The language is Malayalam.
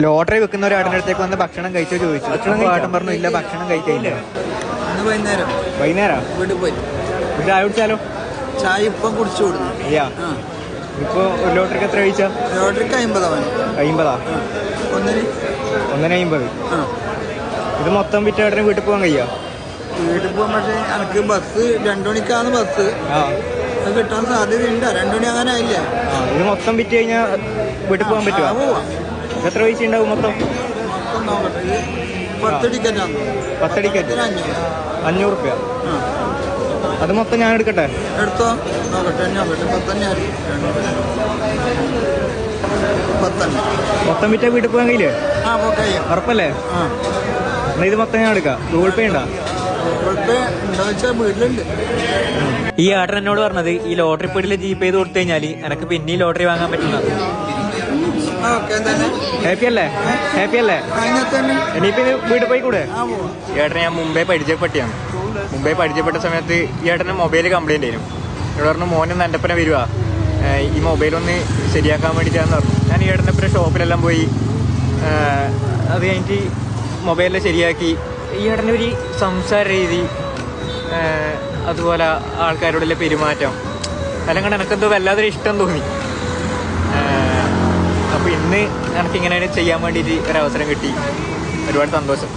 ലോട്ടറി വെക്കുന്ന ഒരു ആടിന്റെ അടുത്തേക്ക് വന്ന് ഭക്ഷണം കഴിച്ചോ ചോദിച്ചു. ആട്ടം പറഞ്ഞു ഇല്ല, ഭക്ഷണം കഴിക്കില്ല. വൈകുന്നേരം വീട്ടിൽ പോയി ചായ കുടിച്ചാലോ? ചായ ഇപ്പം കുടിച്ചു കൊടുക്കും. അയ്യാ, ഇപ്പൊ ഒരു ലോട്ടറിക്ക് എത്ര കഴിച്ചാ? ലോട്ടറിക്ക് 50. 50 ഒന്നിന് 50. ഇത് മൊത്തം വിറ്റേട്ടന് വീട്ടിൽ പോകാൻ കഴിയാ? വീട്ടിൽ പോകാൻ പക്ഷേ എനിക്ക് ബസ് 2 മണിക്കാണ് ബസ്. അത് കിട്ടാൻ സാധ്യതയുണ്ട്. 2 മണി അങ്ങനെ ആയില്ല. ഇത് മൊത്തം വിറ്റ് കഴിഞ്ഞാൽ വീട്ടിൽ പോകാൻ പറ്റുമോ? എത്ര പൈസ ഉണ്ടാവും മൊത്തം? നോക്കട്ടെ, 10 ടിക്കറ്റാണ്. 10 ടിക്കറ്റ് 500 റുപ്യ. അത് മൊത്തം ഞാൻ എടുക്കട്ടെ? എടുത്തോ, നോക്കട്ടെ. 10 മൊത്തം വിറ്റാ വീട്ടിൽ പോകാൻ കഴിയില്ലേ? ഉറപ്പല്ലേ? എന്നാ ഇത് മൊത്തം ഞാൻ എടുക്കാം. ഗൂഗിൾ പേ ഉണ്ടോ? വീട്ടിലുണ്ട്. ഈ ആട്ടൻ എന്നോട് പറഞ്ഞത് ഈ ലോട്ടറി പീടിയിൽ ജീപ്പ് ചെയ്ത് കൊടുത്തു കഴിഞ്ഞാല് എനക്ക് പിന്നെ ലോട്ടറി വാങ്ങാൻ പറ്റുന്നത്. ഹാപ്പി അല്ലേ? ഇനിയിപ്പോ വീട്ടിൽ പോയി കൂടെ? ഏട്ടനെ ഞാൻ മുംബൈ പരിചയപ്പെട്ടിയാണ്. മുംബൈ പരിചയപ്പെട്ട സമയത്ത് ഈ ഏട്ടന് മൊബൈൽ കംപ്ലൈന്റ് ആയിരുന്നു. ഇവിടെ പറഞ്ഞു മോനൊന്ന് എൻ്റെ ഒപ്പം വരുവാ, ഈ മൊബൈലൊന്ന് ശരിയാക്കാൻ വേണ്ടിയിട്ടാന്ന് പറഞ്ഞു. ഞാൻ ഈ ഏട്ടൻ്റെ ഒപ്പം ഷോപ്പിലെല്ലാം പോയി അത് കഴിഞ്ഞിട്ട് മൊബൈലിൽ ശരിയാക്കി. ഈ ഏട്ടൻ്റെ ഒരു സംസാര രീതി, അതുപോലെ ആൾക്കാരോടുള്ള പെരുമാറ്റം എല്ലാം കണ്ട് എനിക്കെന്തോ വല്ലാതൊരു ഇഷ്ടം തോന്നി. അപ്പോൾ ഇന്ന് എനിക്കിങ്ങനെ ചെയ്യാൻ വേണ്ടിയിട്ട് ഒരവസരം കിട്ടി. ഒരുപാട് സന്തോഷം.